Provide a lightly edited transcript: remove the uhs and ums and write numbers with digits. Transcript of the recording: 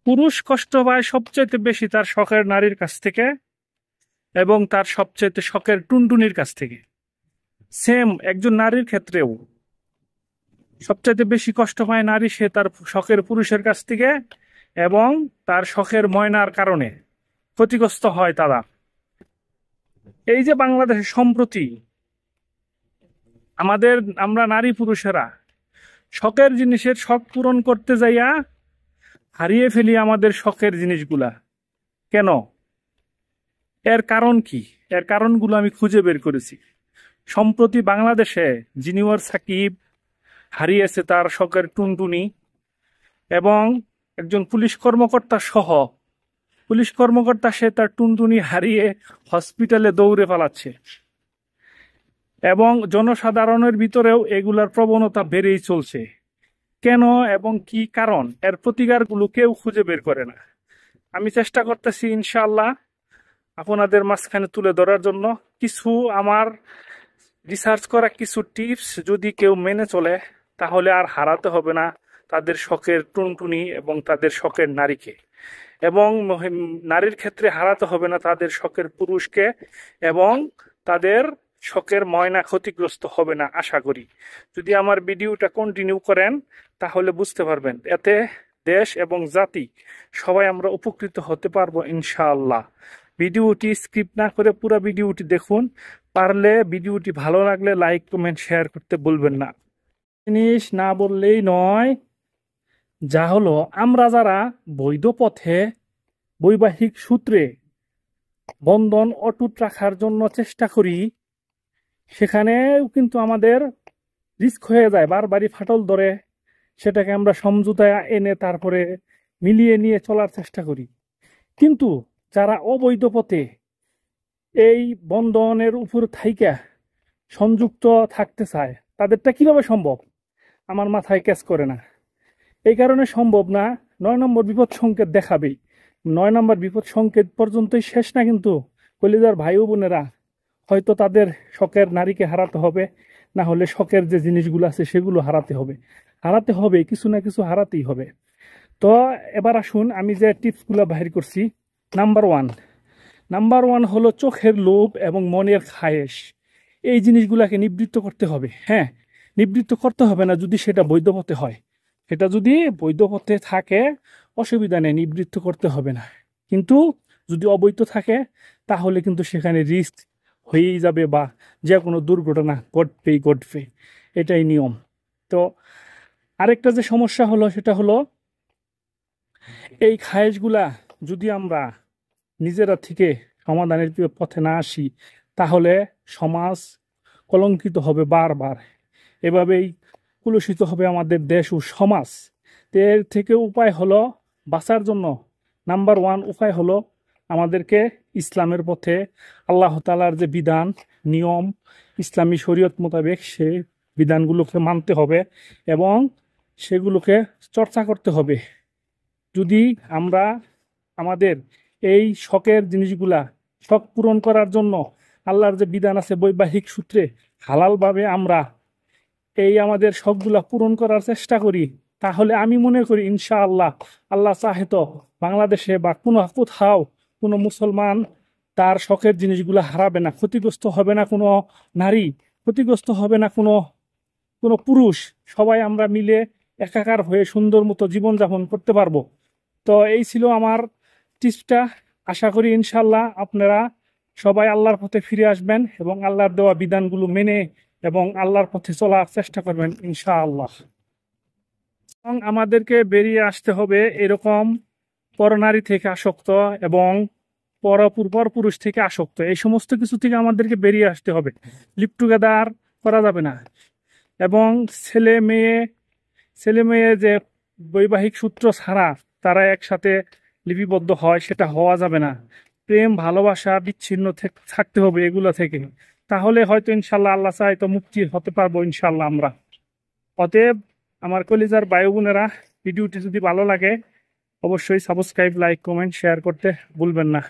পুরুষ কষ্ট পায় সবচাইতে বেশি তার শখের নারীর কাছ থেকে এবং তার সবচাইতে শখের টুনটুনির কাছ থেকে। সেম একজন নারীর ক্ষেত্রেও সবচাইতে বেশি কষ্ট পায় নারী সে তার শখের পুরুষের কাছ থেকে এবং তার শখের ময়নার কারণে ক্ষতিগ্রস্ত হয় তারা। এই যে বাংলাদেশে সম্প্রতি আমরা নারী পুরুষেরা শখের জিনিসের শখ পূরণ করতে যাইয়া হারিয়ে ফেলি আমাদের শখের জিনিসগুলা। কেন? এর কারণ কি? এর কারণগুলো আমি খুঁজে বের করেছি। সম্প্রতি বাংলাদেশে জিনিওয়ার সাকিব হারিয়েছে তার শখের টুনটুনি এবং একজন পুলিশ কর্মকর্তা সহ পুলিশ কর্মকর্তা সে তার টুনটুনি হারিয়ে হসপিটালে দৌড়ে পালাচ্ছে এবং জনসাধারণের ভিতরেও এগুলার প্রবণতা বেড়েই চলছে। কেন এবং কি কারণ, এর প্রতিকারগুলো কেউ খুঁজে বের করে না। আমি চেষ্টা করতেছি ইনশাআল্লাহ আপনাদের মাঝখানে তুলে ধরার জন্য কিছু আমার রিসার্চ করা কিছু টিপস। যদি কেউ মেনে চলে তাহলে আর হারাতে হবে না তাদের শখের টুনটুনি এবং তাদের শখের নারীকে, এবং নারীর ক্ষেত্রে হারাতে হবে না তাদের শখের পুরুষকে, এবং তাদের শখের ময়না ক্ষতিগ্রস্ত হবে না আশা করি। যদি আমার ভিডিওটা কন্টিনিউ করেন তাহলে বুঝতে পারবেন, এতে দেশ এবং জাতি সবাই আমরা উপকৃত হতে পারবো ইনশাআল্লাহ। ভিডিওটি স্কিপ না করে পুরো ভিডিওটি দেখুন। পারলে ভিডিওটি ভালো লাগলে লাইক কমেন্ট শেয়ার করতে ভুলবেন না। জিনিস না বললেই নয়, যা হলো আমরা যারা বৈধ পথে বৈবাহিক সূত্রে বন্ধন অটুট রাখার জন্য চেষ্টা করি, সেখানেও কিন্তু আমাদের রিস্ক হয়ে যায়, বারবারই ফাটল ধরে। সেটাকে আমরা সমঝোতায় এনে তারপরে মিলিয়ে নিয়ে চলার চেষ্টা করি। কিন্তু যারা অবৈধ পথে এই বন্ধনের উপর থাইকা সংযুক্ত থাকতে চায় তাদেরটা কিভাবে সম্ভব আমার মাথায় ক্যাচ করে না। এই কারণে সম্ভব না, 9 নম্বর বিপদ সংকেত দেখাবেই। 9 নম্বর বিপদ সংকেত পর্যন্তই শেষ না, কিন্তু কলিজার ভাই ও বোনেরা হয়তো তাদের শখের নারীকে হারাতে হবে, না হলে শখের যে জিনিসগুলো আছে সেগুলো হারাতে হবে, কিছু না কিছু হারাতেই হবে। তো এবার আসুন আমি যে টিপসগুলো বাহির করছি। নাম্বার ওয়ান হলো চোখের লোভ এবং মনের খায়েশ। এই জিনিসগুলোকে নিবৃত্ত করতে হবে। হ্যাঁ, নিবৃত্ত করতে হবে না যদি সেটা বৈধ পথে হয়। সেটা যদি বৈধ পথে থাকে অসুবিধা নেই, নিবৃত্ত করতে হবে না। কিন্তু যদি অবৈধ থাকে তাহলে কিন্তু সেখানে রিস্ক হয়েই যাবে, বা যে কোনো দুর্ঘটনা ঘটবে, এটাই নিয়ম। তো আরেকটা যে সমস্যা হলো সেটা হলো এই খায়েশগুলা যদি আমরা নিজেরা থেকে সমাধানের পথে না আসি তাহলে সমাজ কলঙ্কিত হবে বারবার, এভাবেই কলুষিত হবে আমাদের দেশ ও সমাজ। এর থেকে উপায় হলো বাঁচার জন্য নাম্বার ওয়ান উপায় হলো আমাদেরকে ইসলামের পথে আল্লাহ তাআলার যে বিধান নিয়ম ইসলামী শরীয়ত মোতাবেক সেই বিধানগুলোকে মানতে হবে এবং সেগুলোকে চর্চা করতে হবে। যদি আমরা আমাদের এই শখের জিনিসগুলা শখ পূরণ করার জন্য আল্লাহর যে বিধান আছে বৈবাহিক সূত্রে হালালভাবে আমরা এই আমাদের শখগুলা পূরণ করার চেষ্টা করি, তাহলে আমি মনে করি ইনশাআল্লাহ আল্লাহ চাহে তো বাংলাদেশে বা কোথাও কোনো মুসলমান তার শখের জিনিসগুলা হারাবে না, ক্ষতিগ্রস্ত হবে না কোনো নারী, ক্ষতিগ্রস্ত হবে না কোনো কোনো পুরুষ। সবাই আমরা মিলে একাকার হয়ে সুন্দর মতো জীবনযাপন করতে পারবো। তো এই ছিল আমার টিপসটা। আশা করি ইনশাল্লাহ আপনারা সবাই আল্লাহর পথে ফিরে আসবেন এবং আল্লাহর দেওয়া বিধানগুলো মেনে এবং আল্লাহর পথে চলার চেষ্টা করবেন ইনশাআল্লাহ। এবং আমাদেরকে বেরিয়ে আসতে হবে এরকম পরনারী থেকে আসক্ত এবং পরপুরুষ থেকে আসক্ত, এই সমস্ত কিছু থেকে আমাদেরকে বেরিয়ে আসতে হবে। লিভ টুগেদার করা যাবে না, এবং ছেলে মেয়ে যে বৈবাহিক সূত্র ছাড়া তারা একসাথে লিপিবদ্ধ হয় সেটা হওয়া যাবে না। প্রেম ভালোবাসা বিচ্ছিন্ন থাকতে হবে এগুলো থেকে, তাহলে হয়তো ইনশাল্লাহ আল্লাহ চায় তো মুক্তি হতে পারবো ইনশাল্লাহ আমরা। অতএব আমার কলিজার ভাই বোনেরা, ভিডিওটি যদি ভালো লাগে অবশ্যই সাবস্ক্রাইব লাইক কমেন্ট শেয়ার করতে ভুলবেন না।